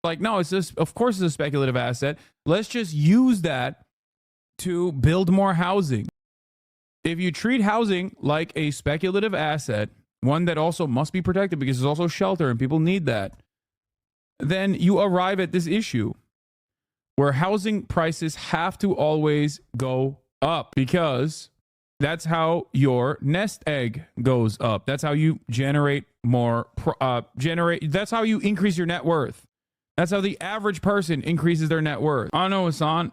Like, no, it's just, of course, it's a speculative asset. Let's just use that to build more housing. If you treat housing like a speculative asset, one that also must be protected because it's also shelter and people need that, then you arrive at this issue where housing prices have to always go up because that's how your nest egg goes up. That's how you generate more, that's how you increase your net worth. That's how the average person increases their net worth. I don't know, Hasan.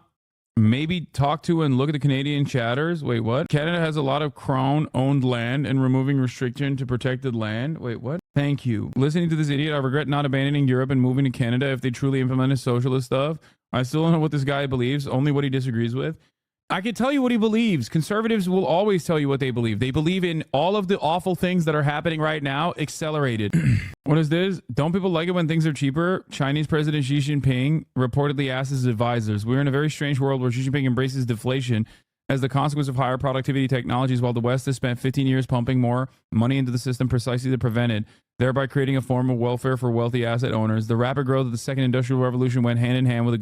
Maybe talk to and look at the Canadian chatters. Wait, what? Canada has a lot of Crown-owned land and removing restriction to protected land. Wait, what? Thank you. Listening to this idiot, I regret not abandoning Europe and moving to Canada if they truly implemented socialist stuff. I still don't know what this guy believes, only what he disagrees with. I can tell you what he believes. Conservatives will always tell you what they believe. They believe in all of the awful things that are happening right now, accelerated. What is this? Don't people like it when things are cheaper? Chinese President Xi Jinping reportedly asked his advisors, we're in a very strange world where Xi Jinping embraces deflation as the consequence of higher productivity technologies, while the West has spent 15 years pumping more money into the system precisely to prevent it, thereby creating a form of welfare for wealthy asset owners. The rapid growth of the second industrial revolution went hand in hand with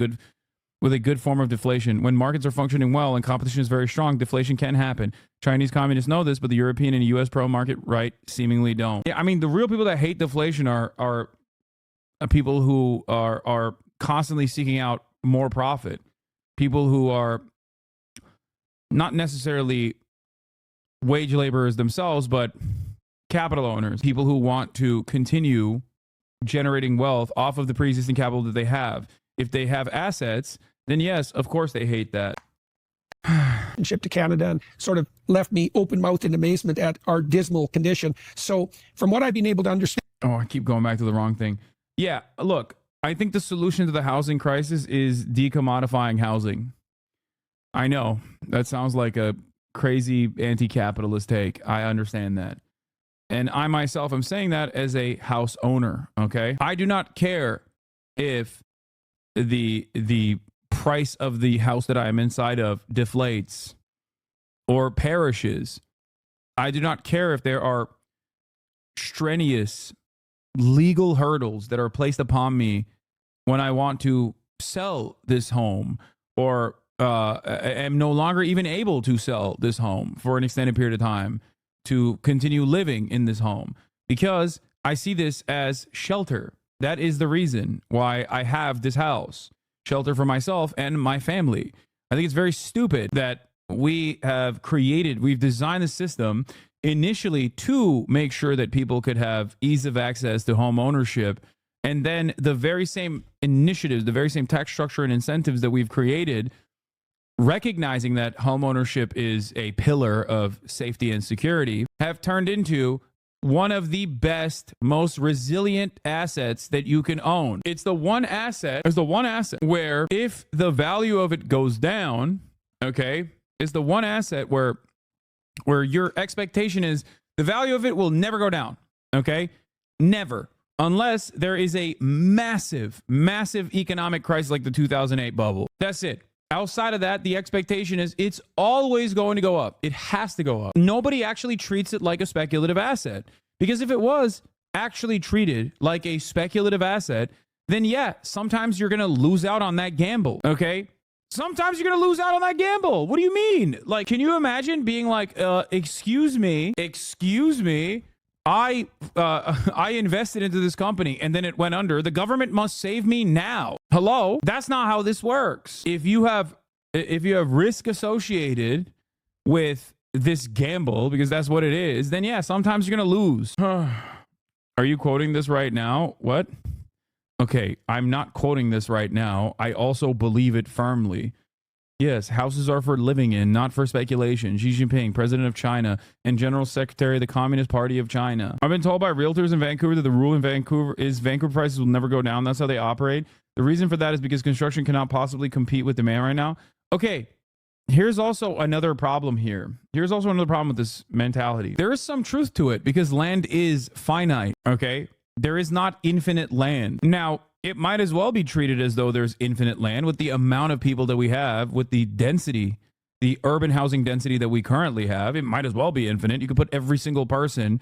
a good form of deflation. When markets are functioning well and competition is very strong, deflation can happen. Chinese communists know this, but the European and U.S. pro-market right seemingly don't. Yeah, I mean, the real people that hate deflation are people who are constantly seeking out more profit. People who are not necessarily wage laborers themselves, but capital owners. People who want to continue generating wealth off of the pre-existing capital that they have. If they have assets, then yes, of course they hate that. Shipped to Canada and sort of left me open-mouthed in amazement at our dismal condition. So from what I've been able to understand... Oh, I keep going back to the wrong thing. Yeah, look, I think the solution to the housing crisis is decommodifying housing. I know, that sounds like a crazy anti-capitalist take. I understand that. And I myself am saying that as a house owner, okay? I do not care if the price of the house that I am inside of deflates or perishes. I do not care if there are strenuous legal hurdles that are placed upon me when I want to sell this home or am no longer even able to sell this home for an extended period of time to continue living in this home, because I see this as shelter. That is the reason why I have this house, shelter for myself and my family. I think it's very stupid that we've designed the system initially to make sure that people could have ease of access to home ownership. And then the very same initiatives, the very same tax structure and incentives that we've created, recognizing that home ownership is a pillar of safety and security, have turned into one of the best, most resilient assets that you can own. It's the one asset where if the value of it goes down, okay, it's the one asset where your expectation is the value of it will never go down, okay? Never. Unless there is a massive, massive economic crisis like the 2008 bubble. That's it. Outside of that, the expectation is it's always going to go up. It has to go up. Nobody actually treats it like a speculative asset. Because if it was actually treated like a speculative asset, then yeah, sometimes you're going to lose out on that gamble, okay? Sometimes you're going to lose out on that gamble. What do you mean? Like, can you imagine being like, excuse me, I invested into this company and then it went under. The government must save me now. Hello? That's not how this works. If you have risk associated with this gamble, because that's what it is, then yeah, sometimes you're going to lose. Are you quoting this right now? What? Okay, I'm not quoting this right now. I also believe it firmly. Yes, houses are for living in, not for speculation. Xi Jinping, president of China and general secretary of the Communist Party of China. I've been told by realtors in Vancouver that the rule in Vancouver is Vancouver prices will never go down. That's how they operate. The reason for that is because construction cannot possibly compete with demand right now. Okay, here's also another problem here. Here's also another problem with this mentality. There is some truth to it because land is finite, okay? There is not infinite land. Now, it might as well be treated as though there's infinite land with the amount of people that we have, with the density, the urban housing density that we currently have. It might as well be infinite. You could put every single person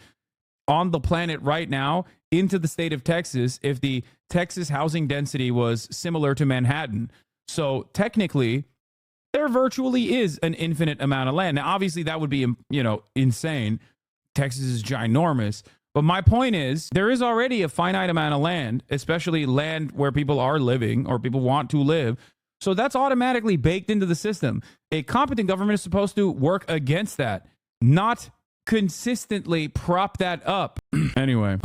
on the planet right now into the state of Texas if the Texas housing density was similar to Manhattan. So technically, there virtually is an infinite amount of land. Now, obviously, that would be, insane. Texas is ginormous. But my point is, there is already a finite amount of land, especially land where people are living or people want to live. So that's automatically baked into the system. A competent government is supposed to work against that, not consistently prop that up. Anyway.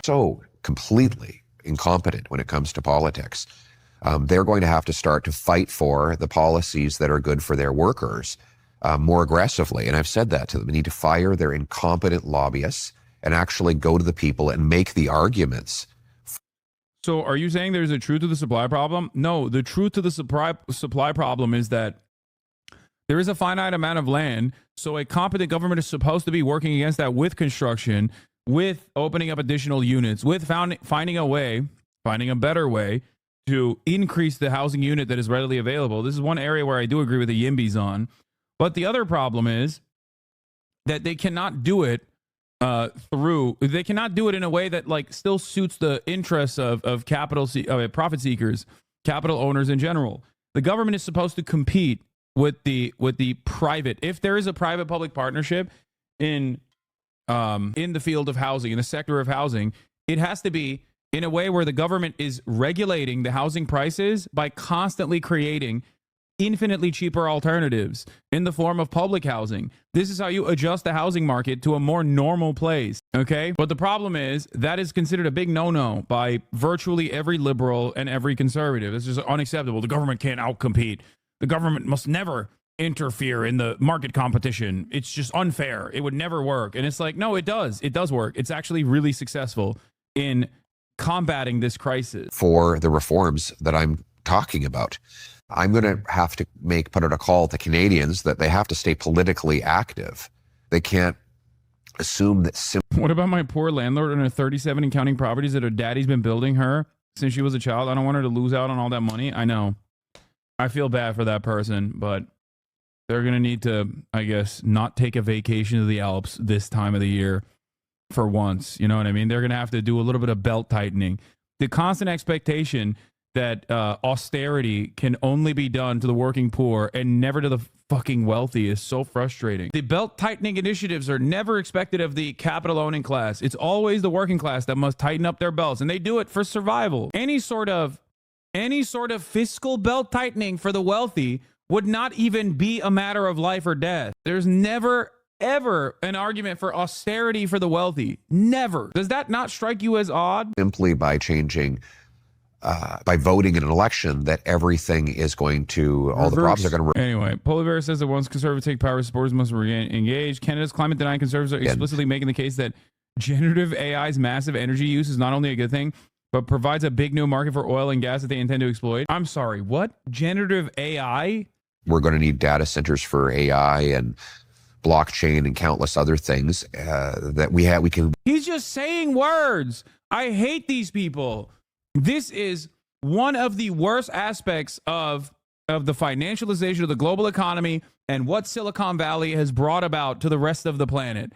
So completely incompetent when it comes to politics. They're going to have to start to fight for the policies that are good for their workers more aggressively. And I've said that to them. They need to fire their incompetent lobbyists and actually go to the people and make the arguments. So are you saying there's a truth to the supply problem? No, the truth to the supply problem is that there is a finite amount of land. So a competent government is supposed to be working against that with construction, with opening up additional units, with finding a better way to increase the housing unit that is readily available. This is one area where I do agree with the Yimbys on. But the other problem is that they cannot do it they cannot do it in a way that like still suits the interests of profit seekers, capital owners in general. The government is supposed to compete with the private. If there is a private public partnership in the field of housing, in the sector of housing, it has to be in a way where the government is regulating the housing prices by constantly creating infinitely cheaper alternatives in the form of public housing. This is how you adjust the housing market to a more normal place, okay? But the problem is that is considered a big no-no by virtually every liberal and every conservative. This is unacceptable. The government can't outcompete. The government must never interfere in the market competition. It's just unfair. It would never work. And it's like, no, it does. It does work. It's actually really successful in combating this crisis. For the reforms that I'm talking about, I'm going to have to put out a call to Canadians that they have to stay politically active. They can't assume that. What about my poor landlord and her 37 and counting properties that her daddy's been building her since she was a child? I don't want her to lose out on all that money. I know. I feel bad for that person, but they're going to need to, I guess, not take a vacation to the Alps this time of the year for once. You know what I mean? They're going to have to do a little bit of belt tightening. The constant expectation that austerity can only be done to the working poor and never to the fucking wealthy is so frustrating. The belt tightening initiatives are never expected of the capital owning class. It's always the working class that must tighten up their belts, and they do it for survival. Any sort of fiscal belt tightening for the wealthy would not even be a matter of life or death. There's never ever an argument for austerity for the wealthy. Never. Does that not strike you as odd? Simply by changing by voting in an election that everything is going to, all the problems are going to... Anyway, Polar Bear says that once conservatives take power, supporters must engage. Canada's climate denying conservatives are explicitly making the case that generative AI's massive energy use is not only a good thing, but provides a big new market for oil and gas that they intend to exploit. I'm sorry, what? Generative AI? We're going to need data centers for AI and blockchain and countless other things that we can... He's just saying words. I hate these people. This is one of the worst aspects of the financialization of the global economy and what Silicon Valley has brought about to the rest of the planet.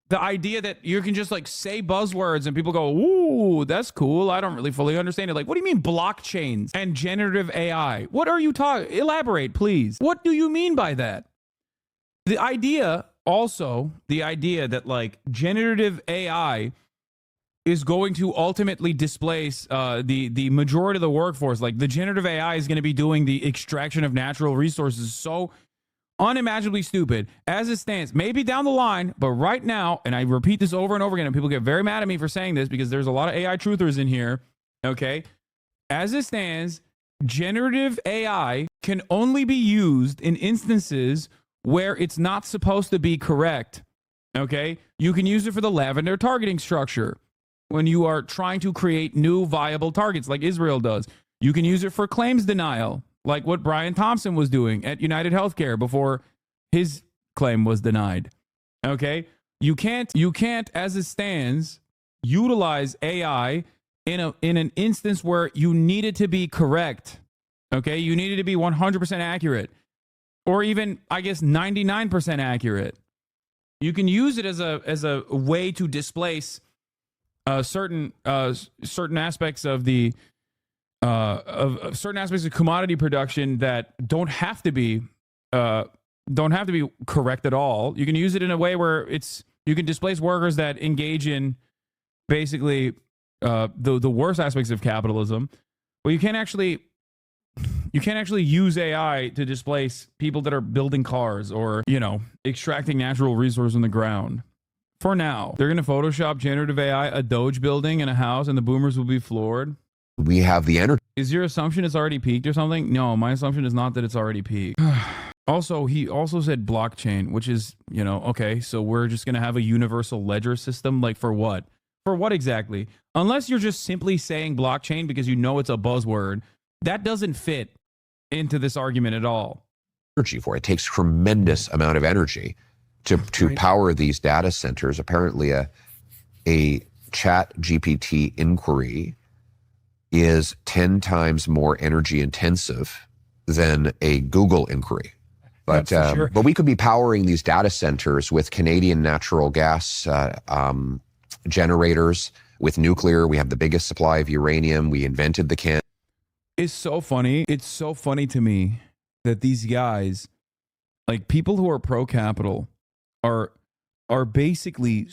The idea that you can just like say buzzwords and people go, ooh, that's cool. I don't really fully understand it. Like, what do you mean blockchains and generative AI? What are you talking? Elaborate, please. What do you mean by that? The idea that like generative AI is going to ultimately displace the majority of the workforce. Like the generative AI is going to be doing the extraction of natural resources. So unimaginably stupid as it stands. Maybe down the line, but right now, and I repeat this over and over again, and people get very mad at me for saying this because there's a lot of AI truthers in here. Okay. As it stands, generative AI can only be used in instances where it's not supposed to be correct. Okay. You can use it for the lavender targeting structure. When you are trying to create new viable targets like Israel does. You can use it for claims denial, like what Brian Thompson was doing at United Healthcare before his claim was denied. Okay? You can't, as it stands, utilize AI in an instance where you need it to be correct. Okay? You need it to be 100% accurate. Or even, I guess, 99% accurate. You can use it as a way to displace certain aspects of the of certain aspects of commodity production that don't have to be correct at all. You can use it in a way where you can displace workers that engage in basically the worst aspects of capitalism. But you can't actually use AI to displace people that are building cars or, extracting natural resources from the ground. For now, they're going to Photoshop generative AI, a Doge building and a house, and the boomers will be floored. We have the energy. Is your assumption it's already peaked or something? No, my assumption is not that it's already peaked. Also, he also said blockchain, which is, okay, so we're just going to have a universal ledger system. Like for what? For what exactly? Unless you're just simply saying blockchain because you know it's a buzzword, that doesn't fit into this argument at all. Energy for it takes tremendous amount of energy to Right. power these data centers. Apparently, a Chat GPT inquiry is 10 times more energy intensive than a Google inquiry. But That's for sure. but we could be powering these data centers with Canadian natural gas generators, with nuclear. We have the biggest supply of uranium. We invented the can. It's so funny. It's so funny to me that these guys, like people who are pro-capital, are basically